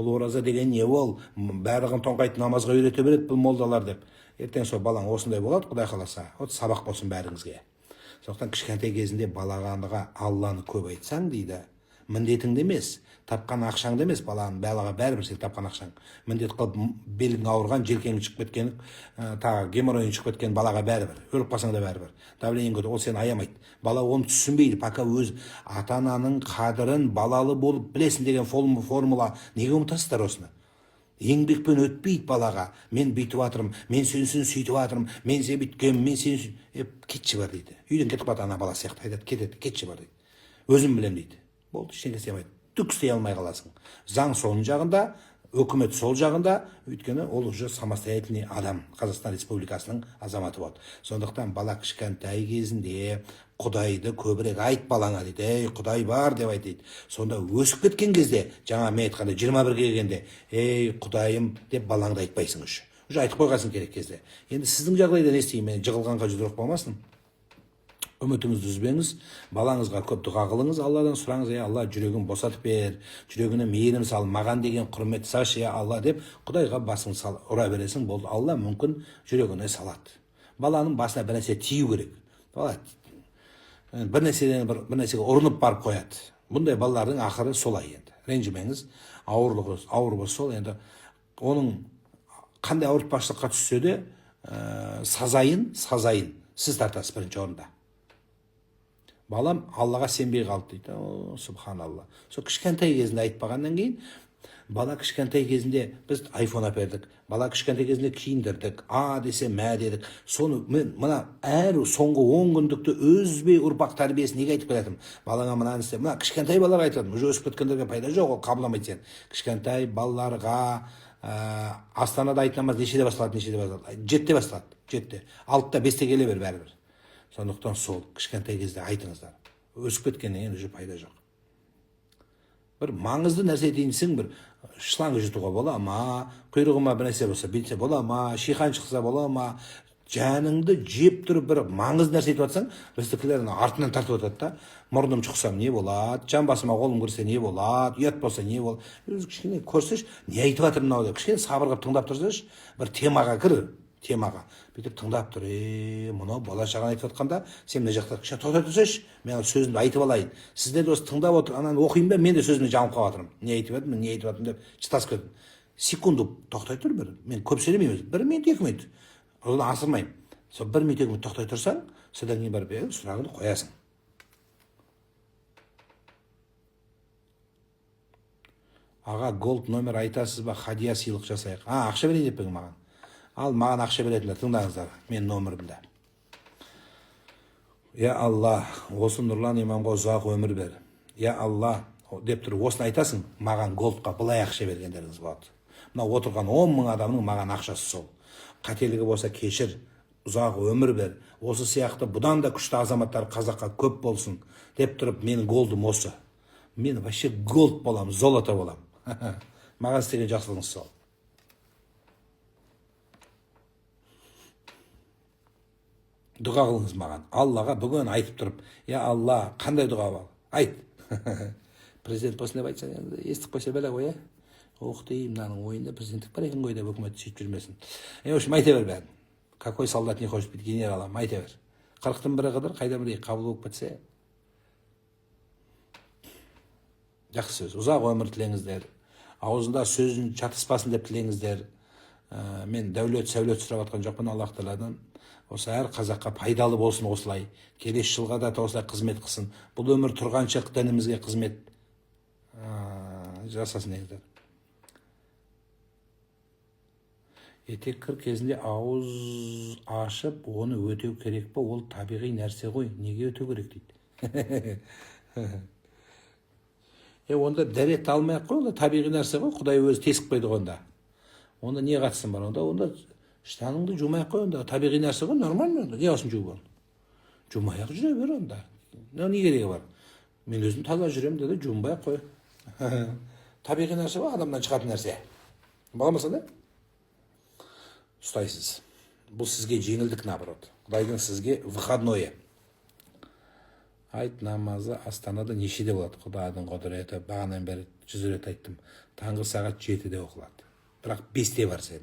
Бұл ораза деген не ол? Барлығын тоңқайтып намазға үйрете береді бұл молдалар деп. Ертең сол балаң осындай болады, Құдай қаласа. Вот сабақ болсын бәріңізге. Сондықтан кішкентай кезінде балағанға Алланы көп айтсаң дейді, міндетіңді емес, тапқан ақшаңды емес, балаға бәрібір сен тапқан ақшаң. Міндет қылып белің ауырған, желкеңі шығып кеткен, тағы геморройың шығып кеткен балаға бәрібір. Өліп қалсаң да бәрібір. Давлениең көтеріп, ол сені аямайды. Бала оны түсінбейді, пока өз ата-ананың қадірін балалы болып білесің деген формула. Неге ұмытасыздар осыны? Еңбекпен өтпейді балаға. Мен бүйтіп жатырмын, мен сенсін сөйтіп жатырмын, мен сен бүйткенмін, мен сен кетші бар дейді. Үйден кетіп қалады ана бала сияқты айтады, кетеді, кетші бар дейді. Өзім білем дейді. Болды, ештеңе істемейді. Түк істей алмай қаласың. Заң соның жағында, өкімет сол жағында, өйткені ол уже самостоятельный адам, Қазақстан Республикасының азаматы болады. Сондықтан бала кішкентай кезінде Құдайды көбірек айт балаңа дейді. Ей, Құдай бар деп айт дейді. Сонда өсіп кеткен кезде, жаңа мен айтқанда 21-ге келгенде, ей, Құдайым деп балаңды айтпайсың уже. Уже айтып қойғансың керек кезде. Енді сіздің жағдайда не істеймін? Мен жығылғанға жұдырық болмасын. Үмітіңізді үзбеңіз, балаңызға көп дұға қылыңыз, Алладан сұраңыз, Алла жүрегін босатып бер, жүрегіне мейірім сал, маған деген құрмет салшы, Алла деп Құдайға басың ұра бересің, болды. Алла мүмкін жүрегіне салады. Баланың басына бір нәрсе тию керек. Бала бір нәрсеге ұрынып барып қояды. Бұндай балалардың ақыры солай енді. Ренжімеңіз, ауыр болса сол енді. Оның қандай ауыртпашылыққа түссе де, сазайын сіз тартасыз бірінші орында. Балам Аллаға сенбей қалды дейді. О, субханалла. Сол кішкентай кезінде айтпағаннан кейін, бала кішкентай кезінде біз айфон әпердік. Бала кішкентай кезінде киіндірдік. Десе мә дедік. Соны мен мына әр соңғы 10 күндікті үзбей ұрпақ тәрбиесін неге айтып келатырмын? Балаңа мынаны істе. Мына кішкентай балаларға айтадым. Уже өсіп кеткендерге пайда жоқ, ол қабылдамайды сен. Кішкентай балаларға Астанада айт намаз нешеде басталады? 7-те басталады. 7-те. 6-та 5-те келе бер бәрібір. Сондықтан сол кішкентай кезде айтыңыздар. Өсіп кеткеннен кейін уже пайда жоқ. Бір маңызды нәрсе дейінсің, бір шланг жұтуға бола ма, құйрығыма бір нәрсе болса, бүйтсе бола ма, шиқан шықса бола ма, жаныңды жеп тұрып бір маңызды нәрсе етіп жатсаң, біздікілер артынан тартып жатады да, мұрным шықсам не болады, жан басыма қолым кірсе не болады, ұят болса не болады. Өзі кішкене көрсеш, не айтып жатыр мынау деп, кішкене сабыр қылып тыңдап тұрсаш, бір темаға кір. Темаға бүйтіп тыңдап тұр, мынау бала шағаны айтып жатқанда сен мына жақта кішкене тоқтай тұрсайшы, мен сөзімді айтып алайын. Сіздер де осы тыңдап отыр, ананы оқимын ба, мен де сөзімді жамылып қалып жатырмын. Не айтып жатырмын деп шатасып кеттім. Секунду тоқтай тұр, мен көп сөйлемеймін, 1 минут 2 минут. Оны асырмаймын. Сол 1 минут 2 минут тоқтай тұрсаң, содан кейін барып сұрағыңды қоясың. Аға, голд номер айтасыз ба, хадия сыйлық жасайық. Ақша берейін деп маған. Ал маған ақша беретіндер, тыңдаңыздар, мен номерімді. Я Алла, осы Нұрлан имамға ұзақ өмір бер. Я Алла, деп тұр, осыны айтасың, маған голдқа былай ақша бергендеріңіз болады. Мына отырған 10 мың адамның маған ақшасы сол. Қателігі болса кешір, ұзақ өмір бер. Осы сияқты бұдан да күшті азаматтар қазаққа көп болсын. Деп тұрып, менің голдым осы. Мен вообще голд болам, золото болам. Маған істеген жақсылығыңыз сол. Дұға қылыңыз маған. Аллаға бүгін айтып тұрып, я Алла, қандай дұға бар? Айт. Президент осындай айтса, естіп қойса бәле ғой, Оқытайым, мынаның ойында президенттік бар екен ғой деп үкімет сөйтіп жүрмесін. В общем, айта бер бәрін. Какой солдат не хочет быть генералом, айта бер. 40-тың бірі қыдыр, қайда бір қабыл болып кетсе. Жақсы сөз. Ұзақ өмір тілеңіздер. Аузында сөзін шатаспасын деп тілеңіздер. Мен дәулет, сәулет сұрап жатқан жоқпын Аллах Тағаладан. Осы әр қазаққа пайдалы болсын осылай. Келесі жылға да осылай қызмет қылсын. Бұл өмір тұрғанша дінімізге қызмет жасасын деңіздер. Етек кір кезінде ауыз ашып, оны өтеу керек па? Ол табиғи нәрсе ғой. Неге өтеу керек дейді. Онда дәрет алмай-ақ қой, онда табиғи нәрсе ғой. Құдай өзі тесіп қойды онда. Онда не қатысын бар? Онда штаныңды жумай-ақ қой, онда табиғи нәрсе ғой, нормально онда. Не осыны жуып ол? Жумай-ақ жүре бер онда. Не керегі бар? Мен өзім таза жүремін деді, жумай-ақ қой. Табиғи нәрсе ғой, адамнан шығатын нәрсе. Болмаса да? Ұстайсыз. Бұл сізге жеңілдік, наоборот. Құдайдың сізге выходное. Айт намазы Астанада нешеде болады? Құдайдың құдіреті, бағанадан бері 100 рет айттым. Таңғы сағат 7-де оқылады. Бірақ 5-те бар сен.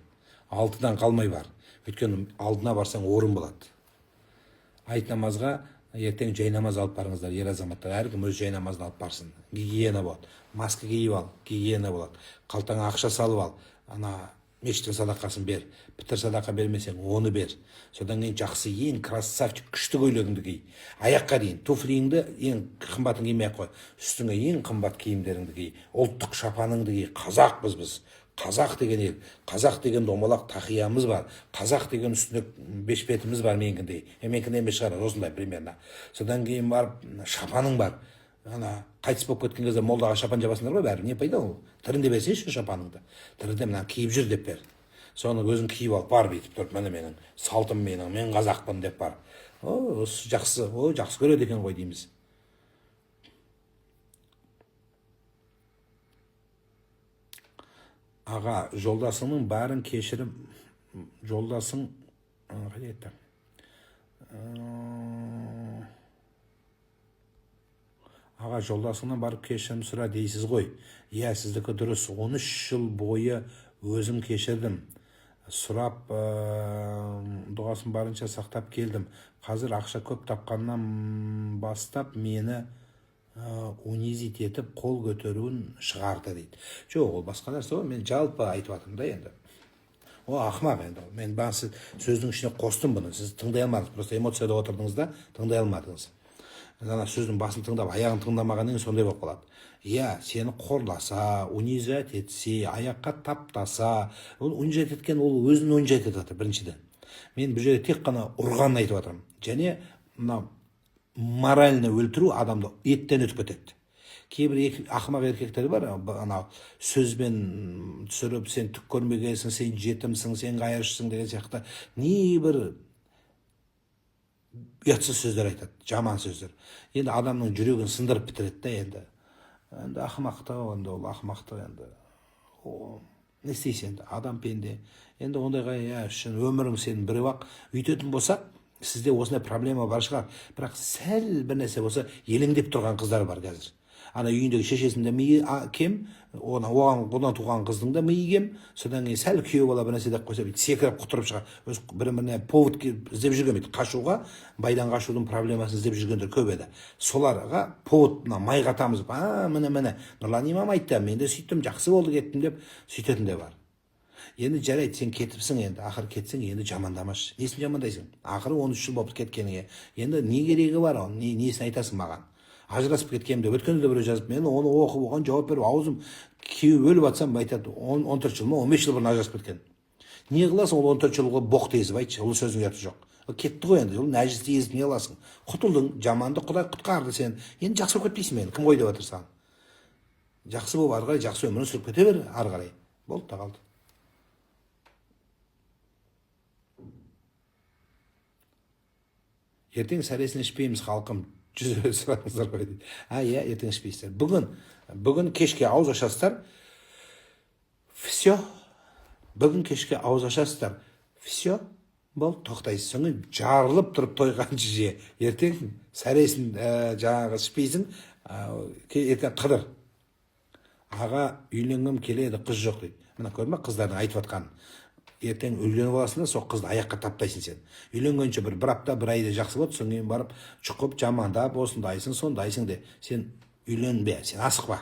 6-дан қалмай бар. Өйткені алдына барсаң орын болады. Айт намазға ертең жай намаз алып барыңыздар, ер азаматтар. Әркім өз жай намазын алып барсын. Гигиена болады. Маска киіп ал, гигиена болады. Қалтаңа ақша салып ал. Ана мешіттің садақасын бер. Пітір садақа бермесең, оны бер. Содан кейін жақсы, ең красавчик, күшті көйлегіңді ки. Аяққа дейін, туфлиіңді ең қымбатын кимей ақ қой. Үстіңе ең қымбат киімдеріңді ки. Ұлттық шапаныңды ки. Қазақпыз біз. Қазақ деген ел, қазақ деген домалақ тақиямыз бар, қазақ деген үстіне бешпетіміз бар менкіндей. Менкінде емес шығар, осындай примерно. Содан кейін барып шапаның бар. Ана қайтыс болып кеткен кезде молдаға шапан жабасыңдар ғой бәрі. Не пайда ол? Тірінде берсейші шапаныңды. Тірінде мына киіп жүр деп бер. Соны өзің киіп алып бар бүйтіп тұрып, міне менің салтым менің, мен қазақпын деп бар. О, жақсы, о, жақсы көреді екен ғой дейміз. Аға, жолдасыңның бәрін кешірім, жолдасың, қайда етті? Аға, жолдасыңнан барып кешірім сұра дейсіз ғой. Иә, сіздікі дұрыс. 13 жыл бойы өзім кешірдім. Сұрап, дұғасын барынша сақтап келдім. Қазір ақша көп тапқаннан бастап мені унизить етіп қол көтеруін шығарды дейді. Жоқ, ол басқа нәрсе ғой, мен жалпы айтып жатырмын да енді. О, ақымақ енді. Мен сөздің ішіне қостым бұны. Сіз тыңдай алмадыңыз, просто эмоцияда отырдыңыз да, тыңдай алмадыңыз. Ана сөздің басын тыңдап, аяғын тыңдамағаннан сондай болып қалады. Иә, сені қорласа, унизать етсе, аяққа таптаса, ол унизать еткен, ол өзін унизать етіп жатыр біріншіден. Мен бұл жерде тек қана ұрғанын айтып жатырмын. Және мына морально өлтіру адамды еттен өтіп кетеді. Кейбір ақымақ еркектер бар, ана сөзбен түсіріп, сен түк көрмегенсің, сен жетімсің, сен қайыршысың деген сияқты небір ұятсыз сөздер айтады, жаман сөздер. Енді адамның жүрегін сындырып бітіреді да енді. Енді ақымақтық, енді ол ақымақтық енді. Не істейсің енді, адам пенде. Енді ондайға үшін өмірің сенің біреу-ақ үйтетін болса, сізде осындай проблема бар шығар. Бірақ сәл бір нәрсе болса, елеңдеп тұрған қыздар бар қазір. Ана үйіндегі шешесінде миы кем, одан туған қыздың да миы кем, содан кейін сәл күйеу бала бір нәрсе деп қойса, секіріп құтырып шығар. Өз бір-біріне повод іздеп жүрген бейді. Қашуға, байдан қашудың проблемасын іздеп жүргендер көп еді. Соларға повод май қатамыз. Міне, Нұрлан имам айтты, мен де сөйттім, жақсы болды кеттім деп сөйтетін де бар. Енді жарайды, сен кетіпсің енді, ақыр кетсің, енді жамандамашы. Несін жамандайсың? Ақыры 13 жыл болып кеткеніңе. Енді не керегі бар оның? Несін айтасың маған? Ажырасып кеткенім деп, өткенде де біреу жазып, мен оны оқып, оған жауап беріп, аузым кеуіп өліп атсам, айтады, 14 жыл ма, 15 жыл бұрын ажырасып кеткен. Не қыласың, ол 14 жылға боқ тезіп айтшы, ол сөздің ұяты жоқ. Кетті ғой енді, ол нәжіс тезіп не қыласың? Құтылдың, жаманды Құдай құтқарды сен. Енді жақсы болып кетпейсің мені, кім ғой деп жатыр саған? Жақсы болып ары қарай жақсы өмірін сүріп кете бер, ары қарай. Болды да қалды. Ертең сәресін ішпейміз халқым, 100 рет сұраңыздар ғой дейді. Иә, ертең ішпейсіздер. Бүгін кешке ауыз ашасыздар. Все. Бүгін кешке ауыз ашасыздар. Все. Болды, тоқтайсыз. Соңын жарылып тұрып тойғаншы же. Ертең сәресін жаңағы ішпейсің, ертең қыдыр. Аға, үйленгім келеді, қыз жоқ дейді. Мына көрме, қыздардың айтып атқанын. Ертең үйленіп аласың да, сол қызды аяққа таптайсың сен. Үйленгенше бір апта, бір айда жақсы болады, содан кейін барып шұқып жамандап, осындайсың, сондайсың де. Сен үйленбе, сен асықпа.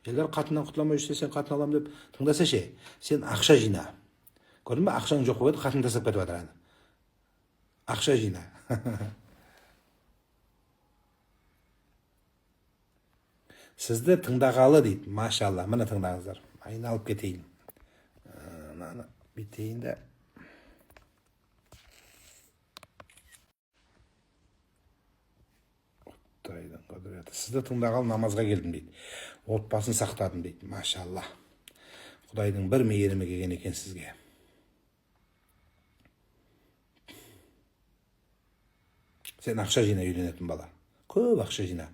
Елдер қатыннан құтыламай жүрсе, сен қатын алам деп тыңдаса ше, сен ақша жина. Көрдің бе, ақшаң жоқ болып еді, қатын тастап кетіп жатыр. Ақша жина. Сізді тыңдағалы дейді, машалла, мына тыңдаңыздар. Айналып кетейін. Бітейін де. Сізді тыңдағалы намазға келдім дейді. Отбасын сақтадым дейді, машалла. Құдайдың бір мейірімі келген екен сізге. Сен ақша жина, үйленетін бала. Көп ақша жина.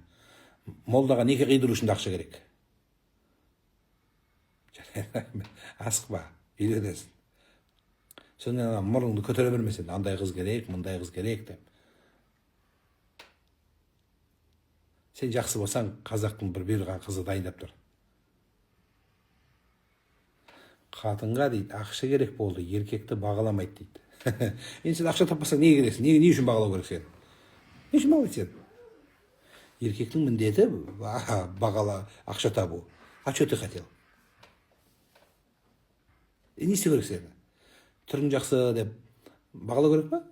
Молдаға неке қидыру үшін ақша керек. Асықпа, үйленесің. Сонымен мұрыңды көтере бермесен, андай қыз керек, мұндай қыз керек деп. Сен жақсы болсаң, қазақтың бір бұйырған қызы дайындап тұр. Қатынға дейді, ақша керек болды, еркекті бағаламайды дейді. Енді сен ақша таппасаң не керексің? Не үшін бағалау керек сен? Не үшін бағалайды сен? Еркектің міндеті бағала, ақша табу. А что ты хотел? Не істеу керек сен? Түрің жақсы деп бағалау керек па?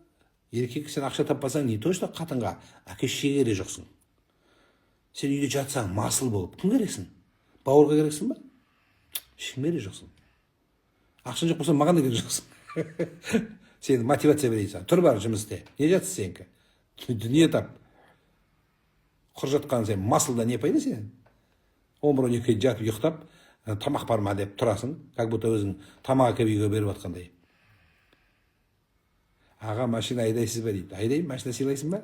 Еркек сен ақша таппасаң, не точно қатынға әке шешеге керек жоқсың. Сен үйде жатсаң, масыл болып, кім керексің? Бауырға керексің ба? Ешкім керек жоқсың. Ақшан жоқ болса, маған да керек жоқсың. Сен мотивация берейін, тұр бар жұмыс істе. Не жатсың сенікі? Дүние тап. Құр жатқан сен масылда не пайда сен? 11-12 жатып ұйықтап, тамақ бар ма деп тұрасың, как будто өзің тамақ әкеп үйге беріп жатқандай. Аға, машина айдайсыз ба дейді. Айдайым, машина сыйлайсың ба?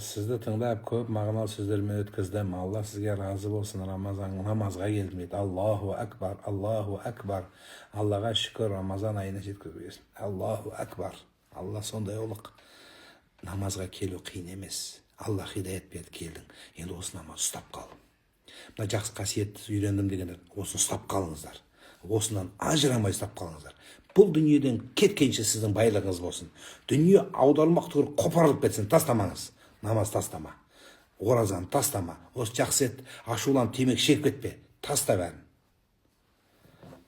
Сізді тыңдап көп мағыналы сөздермен өткіздім. Алла сізге разы болсын. Рамазан намазға келдім дейді. Аллаху акбар, Аллаху акбар. Аллаға шүкір, Рамазан айына жеткізіп берсін. Аллаху акбар. Алла сондай ұлық. Намазға келу қиын емес. Алла хидаят берді, келдің. Енді осы намаз ұстап қал. Мына жақсы қасиетті үйрендім дегендер, осыны ұстап қалыңыздар. Осынан ажырамай ұстап қалыңыздар. Бұл дүниеден кеткенше сіздің байлығыңыз болсын. Дүние аударылмақ түгіл қопарылып кетсін, тастамаңыз. Намаз тастама. Оразаны тастама. Осы жақсы ет, ашуланып темекі шегіп кетпе. Таста бәрін.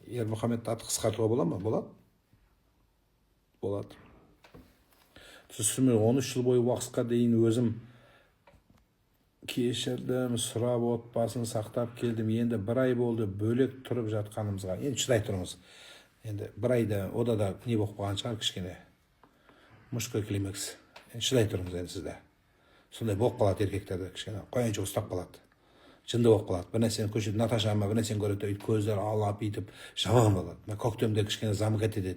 Ермұхамедті аты қысқартуға бола ма? Болады? Болады. Түсірме 13 жыл бойы уақытқа дейін өзім кешірдім, сұрап отбасын сақтап келдім. Енді бір ай болды бөлек тұрып жатқанымызға. Енді шыдай тұрыңыз. Енді бір айда ода да не болып қалған шығар кішкене. Мужской климакс. Енді шыдай тұрыңыз енді сізде. Сондай болып қалады еркектерді кішкене. Қоянша ұстап қалады. Жынды болып қалады. Бір нәрсені көшеді, Наташа ама бір нәрсені көреді, өйтіп көздері алап өйтіп жаман болады. Мен көктемде кішкене замық етеді.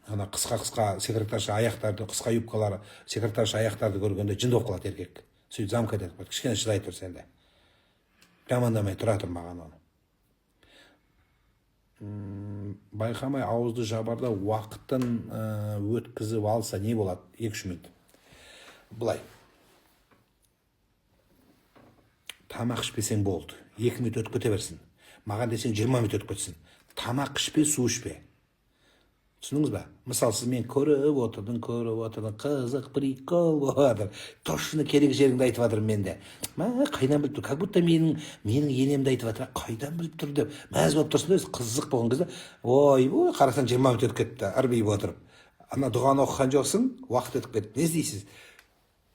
Ана қысқа секретарша аяқтарды, қысқа юбкалары, секретарша аяқтарды көргенде жынды болып қалады еркек. Сөйтіп замық етеді. Кішкене шыдай тұр сенде. Жамандамай тұра тұр маған оны. Байқамай ауызды жабарда уақытын өткізіп алса не болады? 2-3 минут. Бұлай. Тамақ ішпесең болды. 2 минут өтіп кете берсін. Маған десең 20 минут өтіп кетсін. Тамақ ішпе, су ішпе. Түсініңіз ба? Мысалы, сіз мен көріп отырдың, қызық, прикол болады. Точно керек жеріңді айтып жатырмын менде. Қайдан біліп тұр? Как будто менің енемді айтып жатыр. Қайдан біліп тұр деп. Мәз болып тұрсын да, қызық болған кезде, ой, қарасаң 20 минут өтіп кетті, арбиып отырып. Ана дұғаны оқыған жоқсың, уақыт өтіп кетті. Не істейсіз?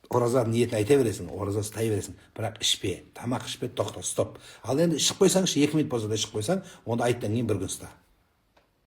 Ораза ниетін айта бересің, ораза ұстай бересің. Бірақ ішпе, тамақ ішпе, тоқта, стоп. Ал енді ішіп қойсаң, 2 минут болса да ішіп қойсаң, онда айттан кейін бір күн ұста.